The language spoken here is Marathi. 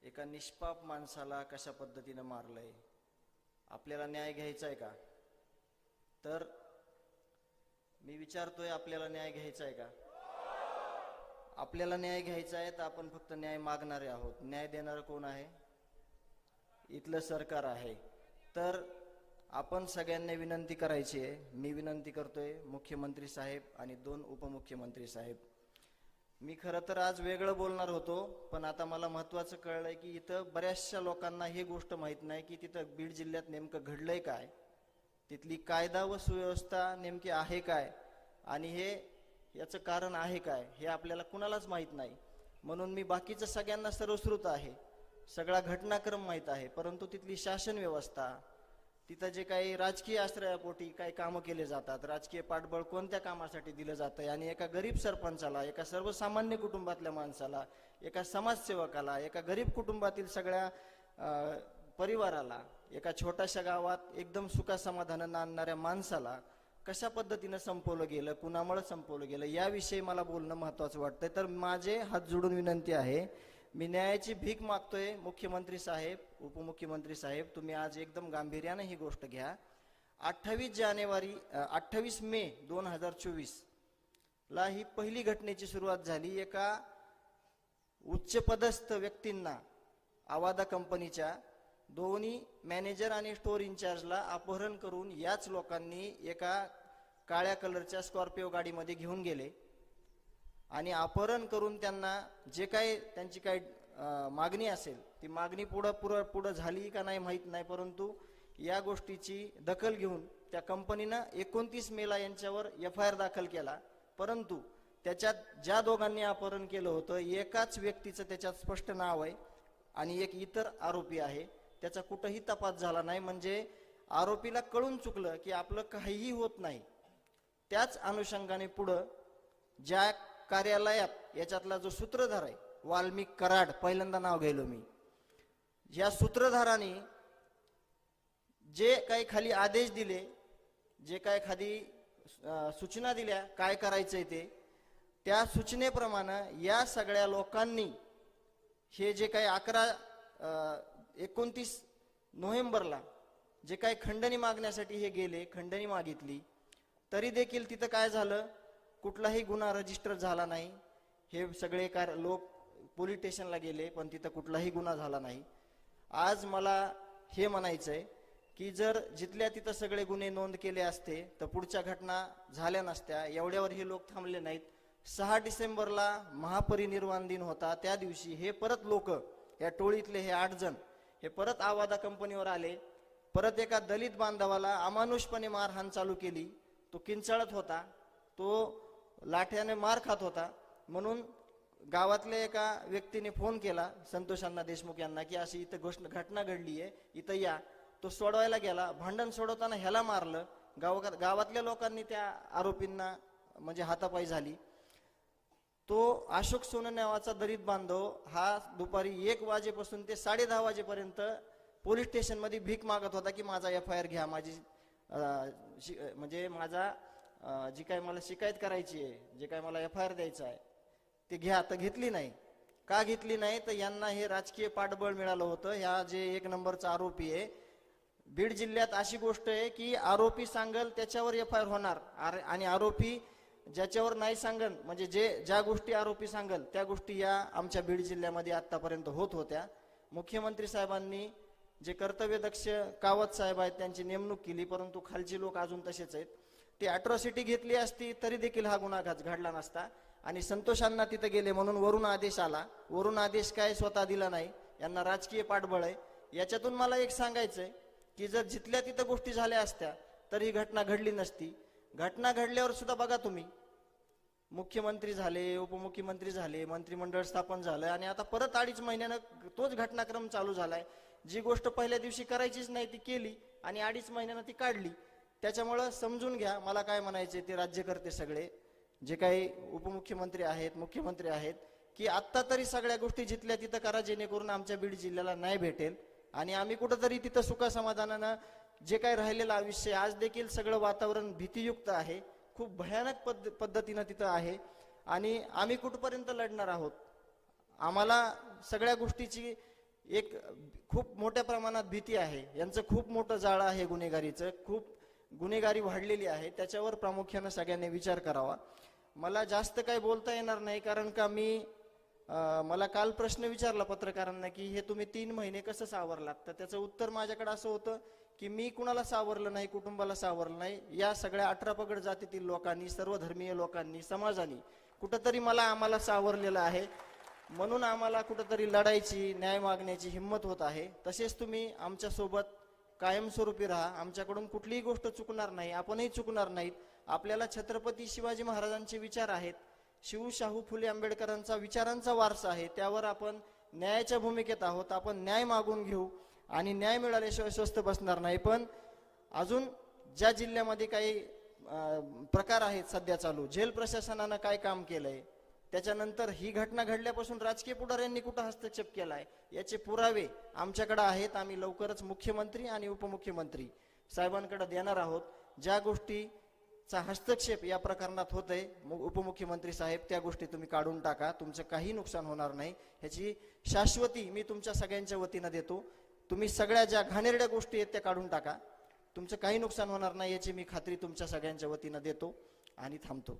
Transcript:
एका निष्पाप माणसाला कशा पद्धतीनं मारलंय, आपल्याला न्याय घ्यायचा आहे का? तर मी विचारतोय, आपल्याला न्याय घ्यायचा आहे का? आपल्याला न्याय घ्यायचा आहे तर आपण फक्त न्याय मागणारे आहोत. न्याय देणारं कोण आहे? इथलं सरकार आहे. तर आपण सगळ्यांना विनंती करायची आहे. मी विनंती करतोय मुख्यमंत्री साहेब आणि 2 उपमुख्यमंत्री साहेब. मी खरं तर आज वेगळं बोलणार होतो, पण आता मला महत्त्वाचं कळलंय की इथं बऱ्याचशा लोकांना ही गोष्ट माहीत नाही की तिथं बीड जिल्ह्यात नेमकं घडलंय काय, तिथली कायदा व सुव्यवस्था नेमकी आहे काय, आणि हे याचं कारण आहे काय, हे आपल्याला कुणालाच माहीत नाही. म्हणून मी बाकीचं सगळ्यांना सर्वश्रुत आहे, सगळा घटनाक्रम माहीत आहे, परंतु तिथली शासन व्यवस्था, तिथं जे काही राजकीय आश्रयापोटी काही कामं केले जातात, राजकीय पाठबळ कोणत्या कामासाठी दिलं जातं, आणि एका गरीब सरपंचाला, एका सर्वसामान्य कुटुंबातल्या माणसाला, एका समाजसेवकाला, एका गरीब कुटुंबातील सगळ्या परिवाराला, एका छोट्याशा गावात एकदम सुखासमाधानानं आणणाऱ्या माणसाला कशा पद्धतीनं संपवलं गेलं, कुणामुळे संपवलं गेलं, याविषयी मला बोलणं महत्त्वाचं वाटतंय. तर माझे हात जोडून विनंती आहे, मी न्यायाची भीक मागतोय. मुख्यमंत्री साहेब, उपमुख्यमंत्री साहेब, तुम्ही आज एकदम गांभीर्याने ही गोष्ट घ्या. 28 मे 2024 ला ही पहिली घटनेची सुरुवात झाली. एका उच्चपदस्थ व्यक्तींना, आवादा कंपनीच्या दोन्ही मॅनेजर आणि स्टोअर इंचार्जला अपहरण करून याच लोकांनी एका काळ्या कलरच्या स्कॉर्पिओ गाडीमध्ये घेऊन गेले आणि अपहरण करून त्यांना जे काही त्यांची काही मागणी असेल ती मागणी पुढं झाली का नाही माहीत नाही, परंतु या गोष्टीची दखल घेऊन त्या कंपनीनं 29 मेला यांच्यावर FIR दाखल केला. परंतु त्याच्यात ज्या दोघांनी अपहरण केलं होतं, एकाच व्यक्तीचं त्याच्यात स्पष्ट नाव आहे आणि एक इतर आरोपी आहे, त्याचा कुठंही तपास झाला नाही. म्हणजे आरोपीला कळून चुकलं की आपलं काहीही होत नाही. त्याच अनुषंगाने पुढं ज्या कार्यालयात याच्यातला जो सूत्रधार आहे, वाल्मिक कराड, पहिल्यांदा नाव घ्यायलो मी, या सूत्रधाराने जे काही खाली आदेश दिले, जे काही खाली सूचना दिल्या काय करायचंय ते, त्या सूचनेप्रमाणे या सगळ्या लोकांनी हे जे काही 29 नोव्हेंबरला जे काही खंडणी मागण्यासाठी हे गेले, खंडणी मागितली, तरी देखील तिथं काय झालं, कुठलाही गुन्हा रजिस्टर झाला नाही. हे सगळे लोक पोलीस स्टेशनला गेले, पण तिथं कुठलाही गुन्हा झाला नाही. आज मला हे म्हणायचंय की जर जिथल्या तिथं सगळे गुन्हे नोंद केले असते तर पुढच्या घटना झाल्या नसत्या. एवढ्यावर हे लोक थांबले नाहीत. 6 डिसेंबरला महापरिनिर्वाण दिन होता, त्या दिवशी हे परत लोक, या टोळीतले हे 8 जण हे परत आवादा कंपनीवर आले. परत एका दलित बांधवाला अमानुषपणे मारहाण चालू केली. तो किंचाळत होता, तो लाठ्याने मार खात होता. म्हणून गावातल्या एका व्यक्तीने फोन केला संतोष अण्णा देशमुख यांना की अशी इथं घटना घडली आहे, इथं या. तो सोडवायला गेला. भांडण सोडवताना ह्याला मारलं. गावातल्या लोकांनी त्या आरोपींना म्हणजे हातापाई झाली. तो अशोक सोनू नावाचा दलित बांधव हा दुपारी 1 वाजेपासून ते 10:30 वाजेपर्यंत पोलीस स्टेशनमध्ये भीक मागत होता की माझा FIR घ्या, माझी म्हणजे माझा जी काय मला शिकायत करायची आहे, जे काय मला FIR द्यायचं आहे ते घ्या. तर घेतली नाही. का घेतली नाही? तर यांना हे राजकीय पाठबळ मिळालं होतं. ह्या जे 1 नंबरचा आरोपी आहे, बीड जिल्ह्यात अशी गोष्ट आहे की आरोपी सांगल त्याच्यावर FIR होणार, आणि आरोपी ज्याच्यावर नाही सांगल, म्हणजे ज्या गोष्टी आरोपी सांगल त्या गोष्टी या आमच्या बीड जिल्ह्यामध्ये आतापर्यंत होत होत्या. मुख्यमंत्री साहेबांनी जे कर्तव्यदक्ष कावत साहेब आहेत त्यांची नेमणूक केली, परंतु खालची लोक अजून तसेच आहेत. ती अॅट्रॉसिटी घेतली असती तरी देखील हा गुन्हा घडला नसता. आणि संतोषांना तिथे गेले म्हणून वरून आदेश आला. वरून आदेश काय स्वतः दिला नाही, यांना राजकीय पाठबळ आहे. याच्यातून मला एक सांगायचंय की जर जिथल्या तिथं गोष्टी झाल्या असत्या तर ही घटना घडली नसती. घटना घडल्यावर सुद्धा बघा तुम्ही, मुख्यमंत्री झाले, उपमुख्यमंत्री झाले, मंत्रिमंडळ स्थापन झालं, आणि आता परत 2.5 महिन्यानं तोच घटनाक्रम चालू झालाय. जी गोष्ट पहिल्या दिवशी करायचीच नाही ती केली आणि 2.5 महिन्यानं ती काढली. त्याच्यामुळं समजून घ्या, मला काय म्हणायचे ते राज्यकर्ते सगळे जे काही उपमुख्यमंत्री आहेत, मुख्यमंत्री आहेत, की आत्ता तरी सगळ्या गोष्टी जिथल्या तिथं करा, जेणेकरून आमच्या बीड जिल्ह्याला न्याय भेटेल आणि आम्ही कुठंतरी तिथं सुखासमाधानानं जे काही राहिलेलं आयुष्य, आज देखील सगळं वातावरण भीतीयुक्त आहे, खूप भयानक पद्धतीनं तिथं आहे. आणि आम्ही कुठपर्यंत लढणार आहोत? आम्हाला सगळ्या गोष्टीची एक खूप मोठ्या प्रमाणात भीती आहे. यांचं खूप मोठं जाळं आहे गुन्हेगारीचं, खूप गुन्हेगारी वाढलेली आहे. त्याच्यावर प्रामुख्यानं सगळ्यांनी विचार करावा. मला जास्त काही बोलता येणार नाही, कारण का मला काल प्रश्न विचारला पत्रकारांना की हे तुम्ही 3 महिने कसं सावरलात, तर त्याचं उत्तर माझ्याकडे असं होतं की मी कुणाला सावरलं नाही, कुटुंबाला सावरलं नाही. या सगळ्या 18 पगड जातीतील लोकांनी, सर्व धर्मीय लोकांनी, समाजाने कुठंतरी आम्हाला सावरलेलं आहे. म्हणून आम्हाला कुठंतरी लढायची, न्याय मागण्याची हिंमत होत आहे. तसेच तुम्ही आमच्यासोबत कायमस्वरूपी राहा. आमच्याकडून कुठलीही गोष्ट चुकणार नाही, आपणही चुकणार नाहीत. आपल्याला छत्रपती शिवाजी महाराजांचे विचार आहेत, शाहू फुले आंबेडकरांचा विचारांचा वारसा आहे. त्यावर आपण न्यायाच्या भूमिकेत आहोत. आपण न्याय मागून घेऊ आणि न्याय मिळाल्याशिवाय स्वस्थ बसणार नाही. पण अजून ज्या जिल्ह्यामध्ये काही प्रकार आहेत सध्या चालू, जेल प्रशासनानं काय काम केलंय, त्याच्यानंतर ही घटना घडल्यापासून राजकीय पुढाऱ्यांनी कुठं हस्तक्षेप केलाय, याचे पुरावे आमच्याकडे आहेत. आम्ही लवकरच मुख्यमंत्री आणि उपमुख्यमंत्री साहेबांकडे देणार आहोत. ज्या गोष्टीचा हस्तक्षेप या प्रकरणात होतंय, उपमुख्यमंत्री साहेब त्या गोष्टी तुम्ही काढून टाका. तुमचं काही नुकसान होणार नाही, ह्याची शाश्वती मी तुमच्या सगळ्यांच्या वतीनं देतो. तुम्ही सगळ्या ज्या घाणेरड्या गोष्टी आहेत त्या काढून टाका. तुमचं काही नुकसान होणार नाही याची मी खात्री तुमच्या सगळ्यांच्या वतीनं देतो आणि थांबतो.